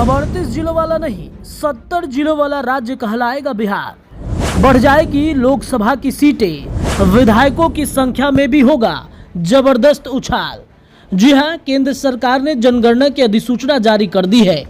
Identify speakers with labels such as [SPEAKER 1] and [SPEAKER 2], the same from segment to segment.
[SPEAKER 1] अब 38 जिलों वाला नहीं 70 जिलों वाला राज्य कहलाएगा बिहार। बढ़ जाएगी लोकसभा की सीटें, विधायकों की संख्या में भी होगा जबरदस्त उछाल। जी हां, केंद्र सरकार ने जनगणना की अधिसूचना जारी कर दी है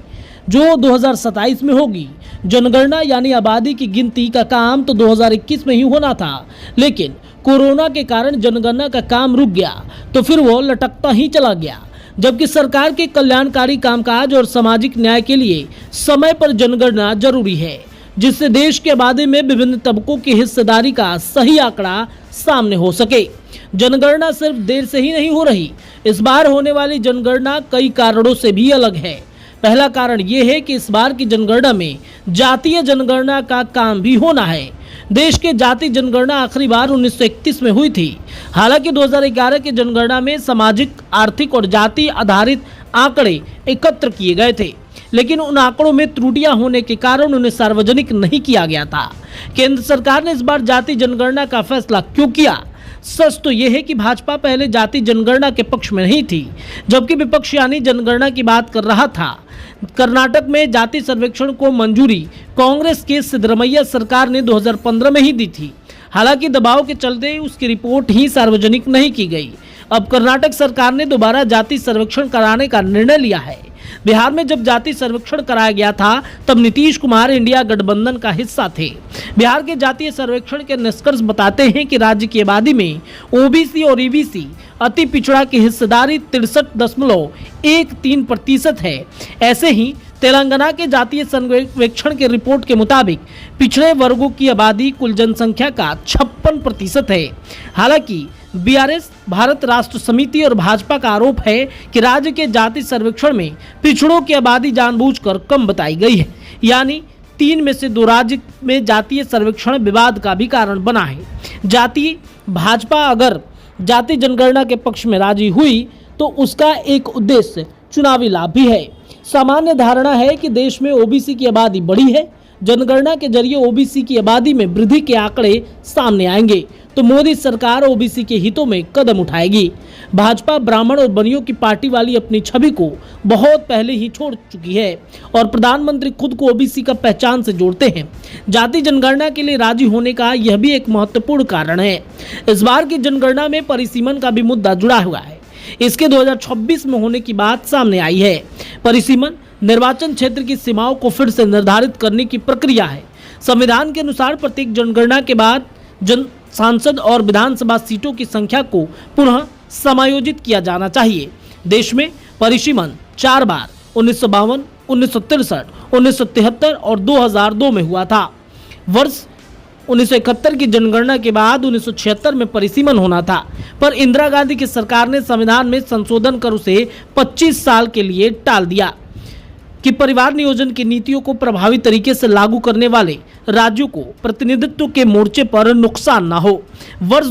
[SPEAKER 1] जो 2027 में होगी। जनगणना यानी आबादी की गिनती का काम तो 2021 में ही होना था, लेकिन कोरोना के कारण जनगणना का काम रुक गया तो फिर वो लटकता ही चला गया। जबकि सरकार के कल्याणकारी कामकाज और सामाजिक न्याय के लिए समय पर जनगणना जरूरी है, जिससे देश की आबादी में विभिन्न तबकों की हिस्सेदारी का सही आंकड़ा सामने हो सके। जनगणना सिर्फ देर से ही नहीं हो रही, इस बार होने वाली जनगणना कई कारणों से भी अलग है। पहला कारण ये है कि इस बार की जनगणना में जातीय जनगणना का काम भी होना है। देश के जाति जनगणना आखिरी बार 1931 में हुई थी। हालांकि 2011 की जनगणना में सामाजिक, आर्थिक और जाति आधारित आंकड़े एकत्र किए गए थे, लेकिन उन आंकड़ों में त्रुटियां होने के कारण उन्हें सार्वजनिक नहीं किया गया था। केंद्र सरकार ने इस बार जाति जनगणना का फैसला क्यों किया? सच तो यह है कि भाजपा पहले जाति जनगणना के पक्ष में नहीं थी, जबकि विपक्ष यानी जनगणना की बात कर रहा था। कर्नाटक में जाति सर्वेक्षण को मंजूरी कांग्रेस के सिद्धरमैया सरकार ने 2015 में ही दी थी। हालांकि दबाव के चलते उसकी रिपोर्ट ही सार्वजनिक नहीं की गई। अब कर्नाटक सरकार ने दोबारा जाति सर्वेक्षण कराने का निर्णय लिया है। बिहार में जब जाति सर्वेक्षण कराया गया था तब नीतीश कुमार इंडिया गठबंधन का हिस्सा थे। बिहार के जातीय सर्वेक्षण के निष्कर्ष बताते हैं कि राज्य की आबादी में ओबीसी और ईबीसी अति पिछड़ा की हिस्सेदारी 63.13% है। ऐसे ही तेलंगाना के जातीय सर्वेक्षण के रिपोर्ट के मुताबिक पिछड़े वर्गों की आबादी कुल जनसंख्या का 56% है। हालांकि बीआरएस, भारत राष्ट्र समिति और भाजपा का आरोप है कि राज्य के जाति सर्वेक्षण में पिछड़ों की आबादी जानबूझकर कम बताई गई है, यानी 3 में से 2 राज्य में जातीय सर्वेक्षण विवाद का भी कारण बना है। भाजपा अगर जाति जनगणना के पक्ष में राजी हुई तो उसका एक उद्देश्य चुनावी लाभ भी है। सामान्य धारणा है कि देश में ओबीसी की आबादी बढ़ी है। जनगणना के जरिए ओबीसी की आबादी में वृद्धि के आंकड़े सामने आएंगे तो मोदी सरकार ओबीसी के हितों में कदम उठाएगी। भाजपा ब्राह्मण और बनियों की पार्टी वाली अपनी छवि को बहुत पहले ही छोड़ चुकी है और प्रधानमंत्री खुद को ओबीसी का पहचान से जोड़ते हैं। जाति जनगणना के लिए राजी होने का यह भी एक महत्वपूर्ण कारण है। इस बार की जनगणना में परिसीमन का भी मुद्दा जुड़ा हुआ है। इसके 2026 में होने की बात सामने आई है। परिसीमन निर्वाचन क्षेत्र की सीमाओं को फिर से निर्धारित करने की प्रक्रिया है। संविधान के अनुसार प्रत्येक जनगणना के बाद सांसद और विधानसभा सीटों की संख्या को पुनः समायोजित किया जाना चाहिए। देश में परिसीमन 4 बार 1952, 1963, 1973 और 2002 में हुआ था। वर्ष 1971 की जनगणना के बाद 1976 में परिसीमन होना था, पर इंदिरा गांधी की सरकार ने संविधान में संशोधन कर उसे 25 साल के लिए टाल दिया कि परिवार नियोजन की नीतियों को प्रभावी तरीके से लागू करने वाले राज्यों को प्रतिनिधित्व के मोर्चे पर नुकसान न हो। वर्ष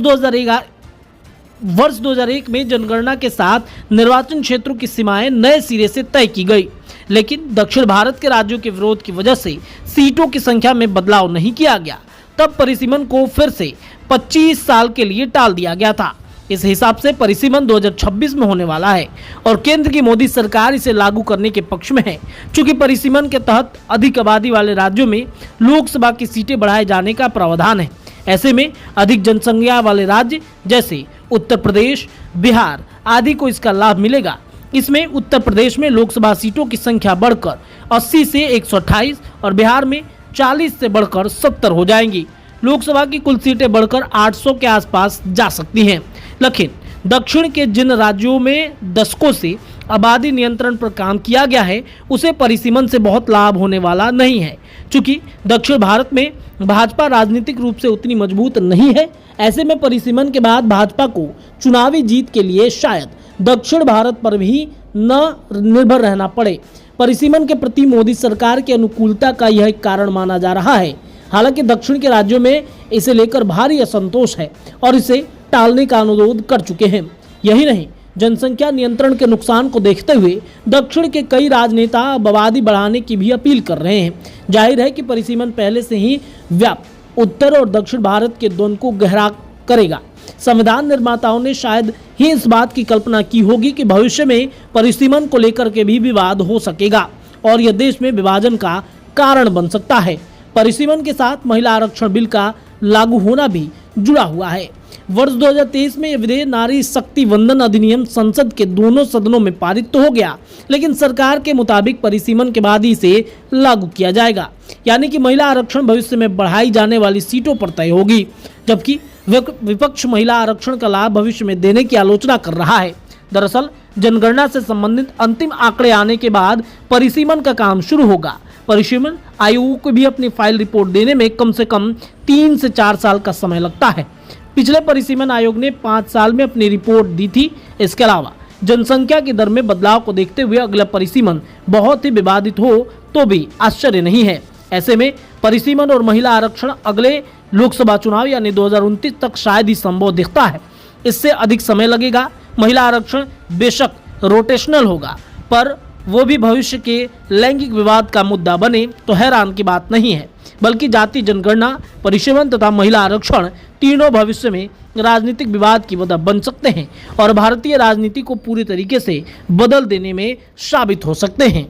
[SPEAKER 1] 2001 में जनगणना के साथ निर्वाचन क्षेत्रों की सीमाएं नए सिरे से तय की गई, लेकिन दक्षिण भारत के राज्यों के विरोध की वजह से सीटों की संख्या में बदलाव नहीं किया गया। तब परिसीमन को फिर से 25 साल के लिए टाल दिया गया था। इस हिसाब से परिसीमन 2026 में होने वाला है और केंद्र की मोदी सरकार इसे लागू करने के पक्ष में है। चूंकि परिसीमन के तहत अधिक आबादी वाले राज्यों में लोकसभा की सीटें बढ़ाए जाने का प्रावधान है। ऐसे में अधिक जनसंख्या वाले राज्य जैसे उत्तर प्रदेश, बिहार आदि को इसका लाभ मिलेगा। इसमें उत्तर प्रदेश में लोकसभा सीटों की संख्या बढ़कर 80 से 128 और बिहार में 40 से बढ़कर 70 हो जाएंगी। लोकसभा की कुल सीटें बढ़कर 800 के आसपास जा सकती हैं। लेकिन दक्षिण के जिन राज्यों में दशकों से आबादी नियंत्रण पर काम किया गया है उसे परिसीमन से बहुत लाभ होने वाला नहीं है। चूंकि दक्षिण भारत में भाजपा राजनीतिक रूप से उतनी मजबूत नहीं है, ऐसे में परिसीमन के बाद भाजपा को चुनावी जीत के लिए शायद दक्षिण भारत पर भी न निर्भर रहना पड़े। परिसीमन के प्रति मोदी सरकार की अनुकूलता का यह एक कारण माना जा रहा है। हालांकि दक्षिण के राज्यों में इसे लेकर भारी असंतोष है और इसे टालने का अनुरोध कर चुके हैं। यही नहीं, जनसंख्या नियंत्रण के नुकसान को देखते हुए दक्षिण के कई राजनेता आबादी बढ़ाने की भी अपील कर रहे हैं। जाहिर है कि परिसीमन पहले से ही व्याप्त उत्तर और दक्षिण भारत के द्वंद्व को गहरा करेगा। संविधान निर्माताओं ने शायद ही इस बात की कल्पना की होगी कि भविष्य में परिसीमन को लेकर के भी विवाद हो सकेगा और यह देश में विभाजन का कारण बन सकता है। परिसीमन के साथ महिला आरक्षण बिल का लागू होना भी जुड़ा हुआ है। वर्ष 2023 में यह विधेयक नारी शक्ति वंदन अधिनियम संसद के दोनों सदनों में पारित तो हो गया, लेकिन सरकार के मुताबिक परिसीमन के बाद ही इसे लागू किया जाएगा, यानी कि महिला आरक्षण भविष्य में बढ़ाई जाने वाली सीटों पर तय होगी, जबकि विपक्ष महिला आरक्षण का लाभ भविष्य में देने की आलोचना कर रहा है। दरअसल जनगणना से संबंधित अंतिम आंकड़े आने के बाद परिसीमन का काम शुरू होगा। परिसीमन आयोग को भी अपनी फाइल रिपोर्ट देने में कम से कम 3 से 4 साल का समय लगता है। पिछले परिसीमन आयोग ने 5 साल में अपनी रिपोर्ट दी थी। इसके अलावा जनसंख्या की दर में बदलाव को देखते हुए अगला परिसीमन बहुत ही विवादित हो तो भी आश्चर्य नहीं है। ऐसे में परिसीमन और महिला आरक्षण अगले लोकसभा चुनाव यानी 2029 तक शायद ही संभव दिखता है। इससे अधिक समय लगेगा। महिला आरक्षण बेशक रोटेशनल होगा, पर वो भी भविष्य के लैंगिक विवाद का मुद्दा बने तो हैरान की बात नहीं है, बल्कि जाति जनगणना, परिसीमन तथा महिला आरक्षण तीनों भविष्य में राजनीतिक विवाद की वजह बन सकते हैं और भारतीय राजनीति को पूरी तरीके से बदल देने में साबित हो सकते हैं।